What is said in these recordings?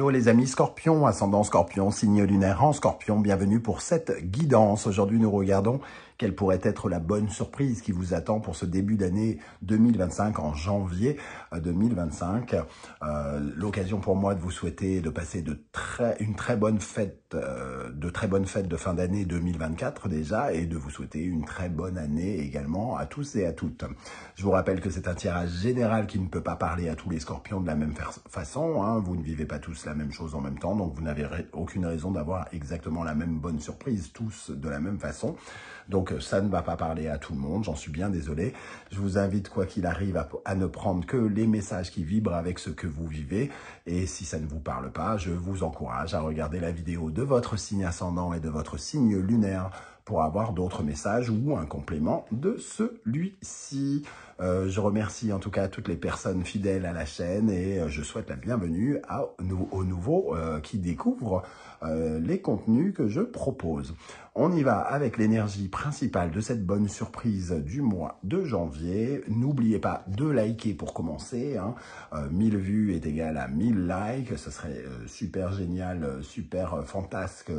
Hello les amis Scorpion, ascendant Scorpion, signe lunaire en Scorpion, bienvenue pour cette guidance. Aujourd'hui nous regardons quelle pourrait être la bonne surprise qui vous attend pour ce début d'année 2025, en janvier 2025. L'occasion pour moi de vous souhaiter de passer une très bonne fête, de très bonnes fêtes de fin d'année 2024 déjà, et de vous souhaiter une très bonne année également à tous et à toutes. Je vous rappelle que c'est un tirage général qui ne peut pas parler à tous les Scorpions de la même façon, hein. Vous ne vivez pas tous la même chose en même temps, donc vous n'avez aucune raison d'avoir exactement la même bonne surprise, tous de la même façon. Donc ça ne va pas parler à tout le monde, j'en suis bien désolé. Je vous invite, quoi qu'il arrive, à ne prendre que les messages qui vibrent avec ce que vous vivez. Et si ça ne vous parle pas, je vous encourage à regarder la vidéo de votre signe ascendant et de votre signe lunaire pour avoir d'autres messages ou un complément de celui-ci. Je remercie en tout cas toutes les personnes fidèles à la chaîne et je souhaite la bienvenue aux nouveaux qui découvrent les contenus que je propose. On y va avec l'énergie principale de cette bonne surprise du mois de janvier. N'oubliez pas de liker pour commencer, hein. 1000 vues est égal à 1000 likes, ça serait super génial, super fantasque.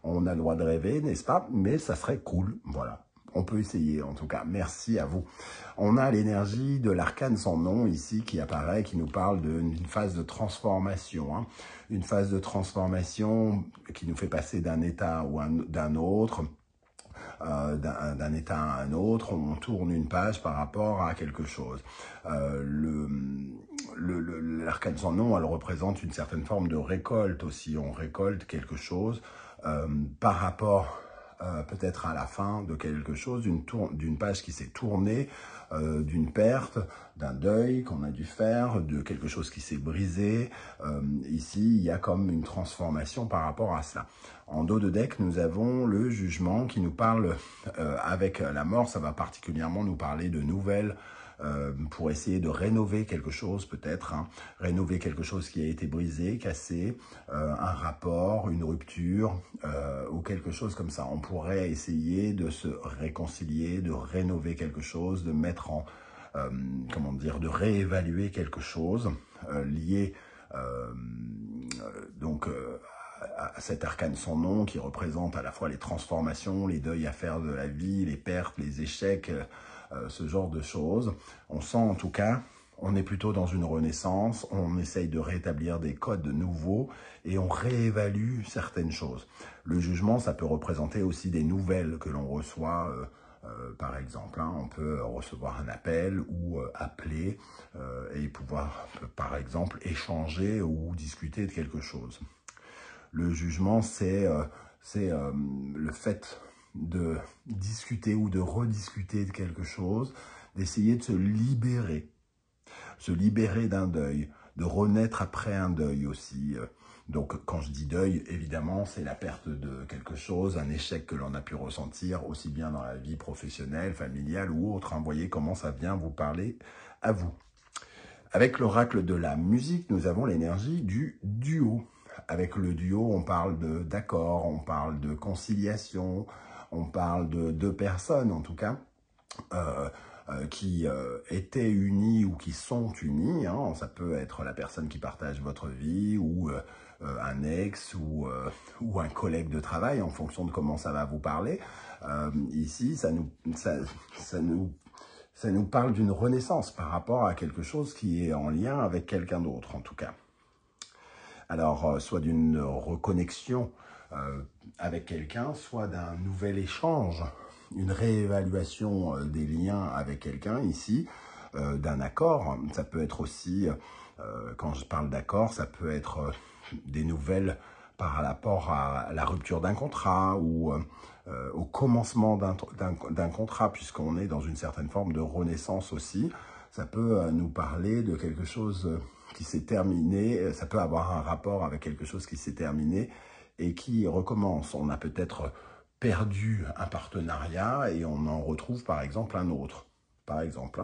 On a le droit de rêver, n'est-ce pas? Mais ça serait cool, voilà. On peut essayer, en tout cas. Merci à vous. On a l'énergie de l'arcane sans nom ici qui apparaît, qui nous parle d'une phase de transformation, hein. Une phase de transformation qui nous fait passer d'un état ou d'un autre, d'un état à un autre. On tourne une page par rapport à quelque chose. L'arcane sans nom, elle représente une certaine forme de récolte aussi. On récolte quelque chose par rapport peut-être à la fin de quelque chose, d'une page qui s'est tournée, d'une perte, d'un deuil qu'on a dû faire, de quelque chose qui s'est brisé. Ici, il y a comme une transformation par rapport à cela. En dos de deck, nous avons le jugement qui nous parle, avec la mort, ça va particulièrement nous parler de nouvelles, pour essayer de rénover quelque chose peut-être, hein, rénover quelque chose qui a été brisé, cassé, un rapport, une rupture ou quelque chose comme ça. On pourrait essayer de se réconcilier, de rénover quelque chose, de mettre en, comment dire, de réévaluer quelque chose lié donc à cet arcane sans nom qui représente à la fois les transformations, les deuils à faire de la vie, les pertes, les échecs, ce genre de choses. On sent en tout cas, on est plutôt dans une renaissance, on essaye de rétablir des codes nouveaux et on réévalue certaines choses. Le jugement, ça peut représenter aussi des nouvelles que l'on reçoit, par exemple, hein. On peut recevoir un appel ou appeler et pouvoir, par exemple, échanger ou discuter de quelque chose. Le jugement, c'est le fait de discuter ou de rediscuter de quelque chose, d'essayer de se libérer d'un deuil, de renaître après un deuil aussi. Donc quand je dis deuil, évidemment, c'est la perte de quelque chose, un échec que l'on a pu ressentir, aussi bien dans la vie professionnelle, familiale ou autre, hein. Vous voyez comment ça vient vous parler à vous. Avec l'oracle de la musique, nous avons l'énergie du duo. Avec le duo, on parle d'accord, on parle de conciliation, on parle de deux personnes, en tout cas, qui étaient unies ou qui sont unies, hein. Ça peut être la personne qui partage votre vie ou un ex ou un collègue de travail, en fonction de comment ça va vous parler. Ici, ça nous parle d'une renaissance par rapport à quelque chose qui est en lien avec quelqu'un d'autre, en tout cas. Alors, soit d'une reconnexion avec quelqu'un, soit d'un nouvel échange, une réévaluation des liens avec quelqu'un ici, d'un accord. Ça peut être aussi, quand je parle d'accord, ça peut être des nouvelles par rapport à la rupture d'un contrat ou au commencement d'un contrat, puisqu'on est dans une certaine forme de renaissance aussi. Ça peut nous parler de quelque chose qui s'est terminé, ça peut avoir un rapport avec quelque chose qui s'est terminé et qui recommence. On a peut-être perdu un partenariat et on en retrouve par exemple un autre. Par exemple,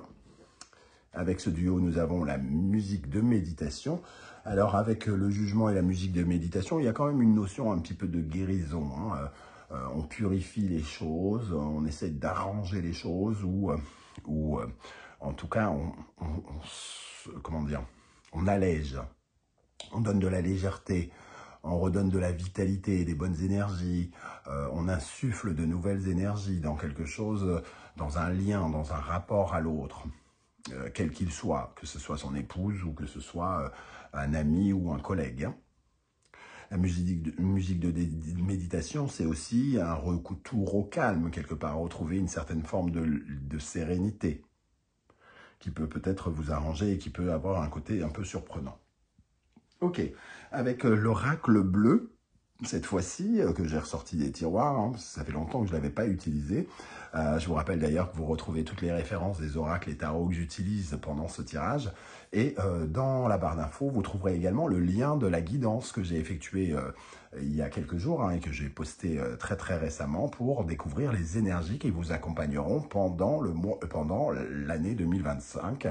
avec ce duo, nous avons la musique de méditation. Alors avec le jugement et la musique de méditation, il y a quand même une notion un petit peu de guérison, hein. On purifie les choses, on essaie d'arranger les choses ou en tout cas, comment dire, on allège On donne de la légèreté, on redonne de la vitalité, des bonnes énergies, on insuffle de nouvelles énergies dans quelque chose, dans un lien, dans un rapport à l'autre, quel qu'il soit, que ce soit son épouse ou que ce soit un ami ou un collègue. La musique de méditation, c'est aussi un retour au calme, quelque part, retrouver une certaine forme de sérénité qui peut peut-être vous arranger et qui peut avoir un côté un peu surprenant. Ok, avec l'oracle bleu, cette fois-ci, que j'ai ressorti des tiroirs, hein, ça fait longtemps que je ne l'avais pas utilisé. Je vous rappelle d'ailleurs que vous retrouvez toutes les références des oracles et tarots que j'utilise pendant ce tirage. Et dans la barre d'infos, vous trouverez également le lien de la guidance que j'ai effectuée il y a quelques jours et que j'ai posté très récemment pour découvrir les énergies qui vous accompagneront pendant l'année 2025.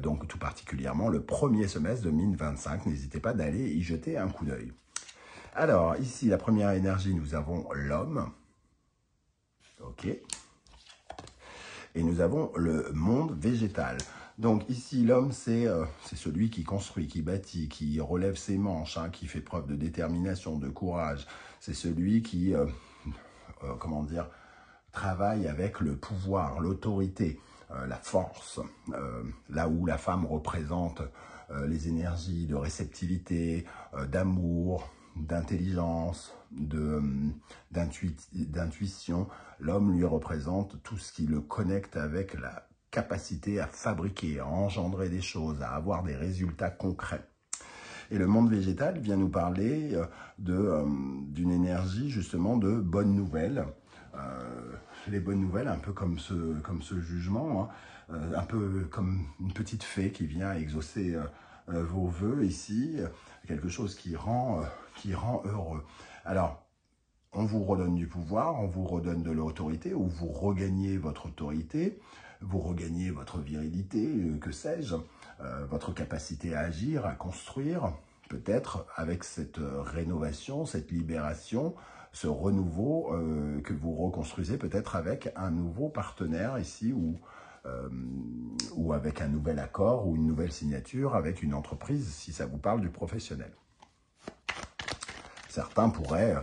Donc tout particulièrement le premier semestre 2025. N'hésitez pas d'aller y jeter un coup d'œil. Alors, ici, la première énergie, nous avons l'homme. Ok. Et nous avons le monde végétal. Donc ici, l'homme, c'est celui qui construit, qui bâtit, qui relève ses manches, hein, qui fait preuve de détermination, de courage. C'est celui qui, travaille avec le pouvoir, l'autorité, la force. Là où la femme représente les énergies de réceptivité, d'amour, d'intelligence, d'intuition, l'homme lui représente tout ce qui le connecte avec la capacité à fabriquer, à engendrer des choses, à avoir des résultats concrets. Et le monde végétal vient nous parler d'une énergie justement de bonnes nouvelles. Les bonnes nouvelles, un peu comme ce jugement, hein, un peu comme une petite fée qui vient exaucer vos vœux ici, quelque chose qui rend heureux. Alors, on vous redonne du pouvoir, on vous redonne de l'autorité, ou vous regagnez votre autorité, vous regagnez votre virilité, que sais-je, votre capacité à agir, à construire, peut-être avec cette rénovation, cette libération, ce renouveau que vous reconstruisez peut-être avec un nouveau partenaire ici, ou avec un nouvel accord, ou une nouvelle signature avec une entreprise, si ça vous parle du professionnel. Certains pourraient,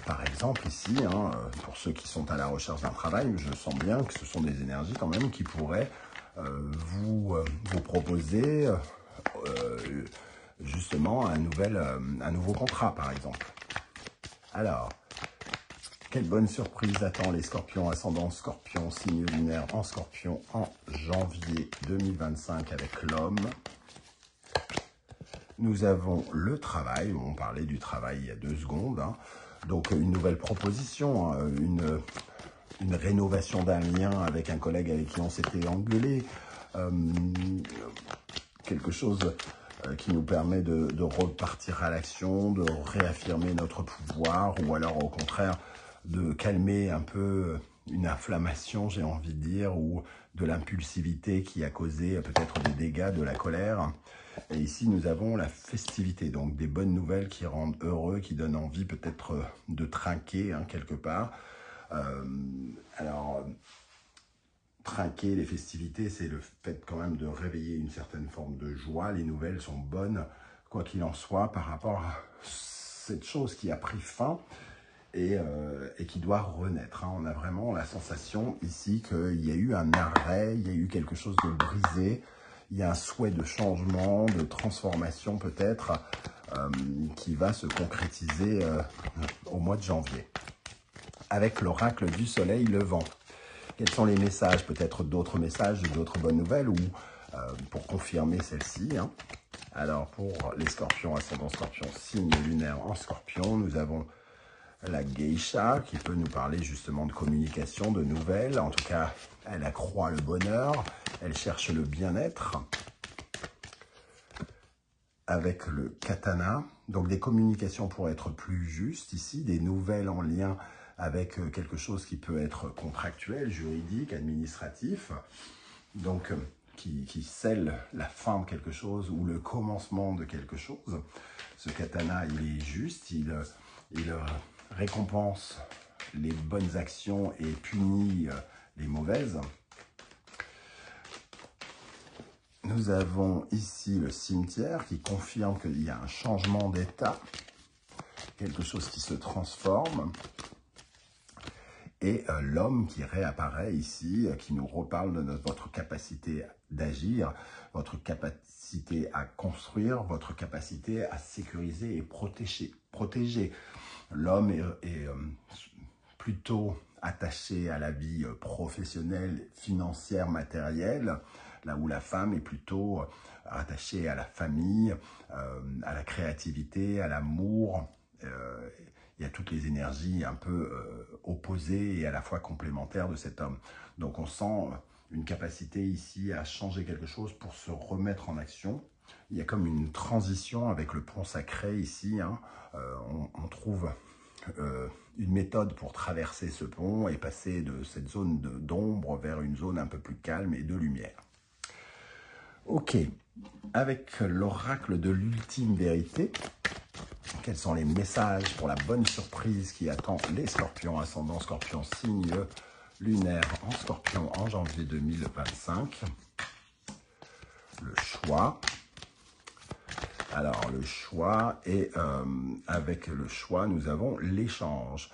par exemple ici, hein, pour ceux qui sont à la recherche d'un travail, je sens bien que ce sont des énergies quand même qui pourraient vous proposer justement un nouveau contrat, par exemple. Alors, quelle bonne surprise attend les scorpions, ascendant scorpion, signe lunaire en scorpion en janvier 2025 avec l'homme. Nous avons le travail, on parlait du travail il y a 2 secondes, hein. Donc une nouvelle proposition, hein, une rénovation d'un lien avec un collègue avec qui on s'était engueulé, quelque chose qui nous permet de repartir à l'action, de réaffirmer notre pouvoir, ou alors au contraire de calmer un peu une inflammation, j'ai envie de dire, ou de l'impulsivité qui a causé peut-être des dégâts, de la colère. Et ici, nous avons la festivité, donc des bonnes nouvelles qui rendent heureux, qui donnent envie peut-être de trinquer, hein, quelque part. Alors, trinquer, les festivités, c'est le fait quand même de réveiller une certaine forme de joie. Les nouvelles sont bonnes, quoi qu'il en soit, par rapport à cette chose qui a pris fin et qui doit renaître, hein. On a vraiment la sensation ici qu'il y a eu un arrêt, il y a eu quelque chose de brisé. Il y a un souhait de changement, de transformation peut-être, qui va se concrétiser au mois de janvier. Avec l'oracle du soleil levant. Quels sont les messages? Peut-être d'autres messages, d'autres bonnes nouvelles, ou pour confirmer celle-ci, hein. Alors, pour les scorpions, ascendant scorpion, signe lunaire en scorpion, nous avons la geisha qui peut nous parler justement de communication, de nouvelles. En tout cas, elle accroît le bonheur, elle cherche le bien-être. Avec le katana, donc des communications pour être plus justes ici, des nouvelles en lien avec quelque chose qui peut être contractuel, juridique, administratif, donc qui scelle la fin de quelque chose ou le commencement de quelque chose. Ce katana, il est juste, il récompense les bonnes actions et punit les mauvaises. Nous avons ici le cimetière qui confirme qu'il y a un changement d'état, quelque chose qui se transforme. Et l'homme qui réapparaît ici, qui nous reparle de votre capacité d'agir, votre capacité à construire, votre capacité à sécuriser et protéger. L'homme est plutôt attaché à la vie professionnelle, financière, matérielle, là où la femme est plutôt attachée à la famille, à la créativité, à l'amour. Il y a toutes les énergies un peu opposées et à la fois complémentaires de cet homme. Donc on sent une capacité ici à changer quelque chose pour se remettre en action. Il y a comme une transition avec le pont sacré ici. Hein. On trouve une méthode pour traverser ce pont et passer de cette zone d'ombre vers une zone un peu plus calme et de lumière. Ok, avec l'oracle de l'ultime vérité, quels sont les messages pour la bonne surprise qui attend les scorpions, ascendant scorpion, signe lunaire en scorpion en janvier 2025? Le choix. Alors, le choix, et avec le choix, nous avons l'échange.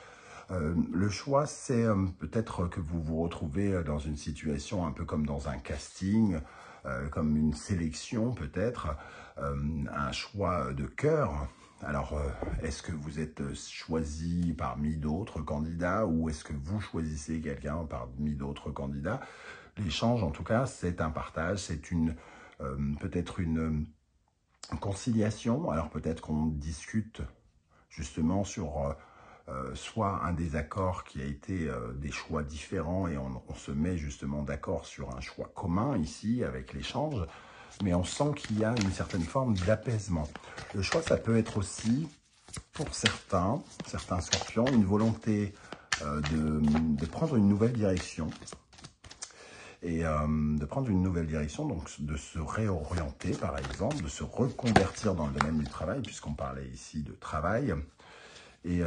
Le choix, c'est peut-être que vous vous retrouvez dans une situation un peu comme dans un casting, comme une sélection peut-être, un choix de cœur. Alors, est-ce que vous êtes choisi parmi d'autres candidats ou est-ce que vous choisissez quelqu'un parmi d'autres candidats? L'échange, en tout cas, c'est un partage, c'est peut-être une conciliation. Alors, peut-être qu'on discute justement sur soit un désaccord qui a été des choix différents et on se met justement d'accord sur un choix commun ici avec l'échange. Mais on sent qu'il y a une certaine forme d'apaisement. Le choix, ça peut être aussi, pour certains scorpions, une volonté de prendre une nouvelle direction. Et de prendre une nouvelle direction, donc de se réorienter, par exemple, de se reconvertir dans le domaine du travail, puisqu'on parlait ici de travail. Et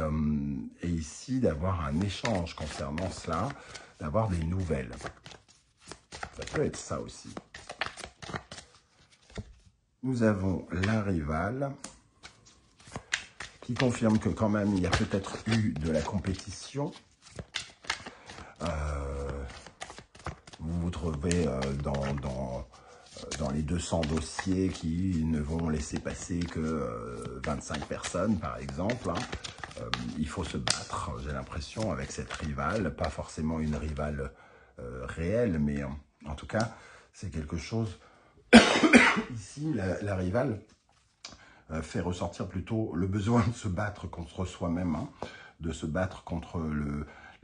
ici, d'avoir un échange concernant cela, d'avoir des nouvelles. Ça peut être ça aussi. Nous avons la rivale qui confirme que quand même il y a peut-être eu de la compétition. Vous vous trouvez dans les 200 dossiers qui ne vont laisser passer que 25 personnes par exemple. Hein. Il faut se battre, j'ai l'impression, avec cette rivale. Pas forcément une rivale réelle, mais en tout cas, c'est quelque chose... Ici, la rivale fait ressortir plutôt le besoin de se battre contre soi-même, hein, de se battre contre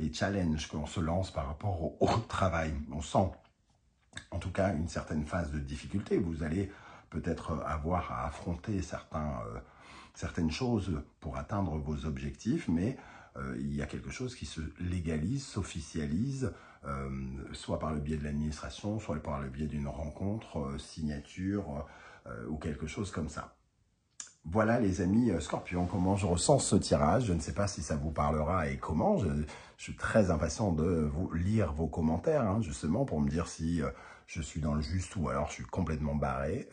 les challenges qu'on se lance par rapport au travail. On sent en tout cas une certaine phase de difficulté. Vous allez peut-être avoir à affronter certaines choses pour atteindre vos objectifs, mais il y a quelque chose qui se légalise, s'officialise, soit par le biais de l'administration, soit par le biais d'une rencontre, signature ou quelque chose comme ça. Voilà les amis Scorpions, comment je ressens ce tirage. Je ne sais pas si ça vous parlera et comment. Je suis très impatient de vous lire vos commentaires, hein, justement, pour me dire si je suis dans le juste ou alors je suis complètement barré.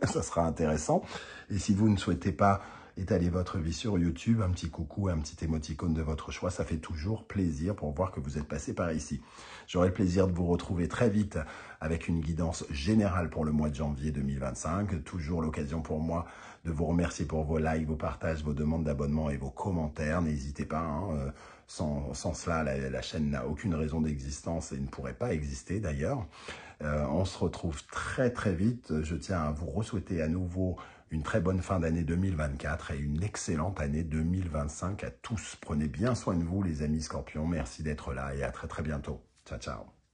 Ça sera intéressant. Et si vous ne souhaitez pas étaler votre vie sur YouTube, un petit coucou, un petit émoticône de votre choix, ça fait toujours plaisir pour voir que vous êtes passé par ici. J'aurai le plaisir de vous retrouver très vite avec une guidance générale pour le mois de janvier 2025. Toujours l'occasion pour moi de vous remercier pour vos likes, vos partages, vos demandes d'abonnement et vos commentaires. N'hésitez pas, hein, sans cela, la chaîne n'a aucune raison d'existence et ne pourrait pas exister d'ailleurs. On se retrouve très très vite. Je tiens à vous re-souhaiter à nouveau une très bonne fin d'année 2024 et une excellente année 2025 à tous. Prenez bien soin de vous les amis Scorpions. Merci d'être là et à très très bientôt. Ciao ciao.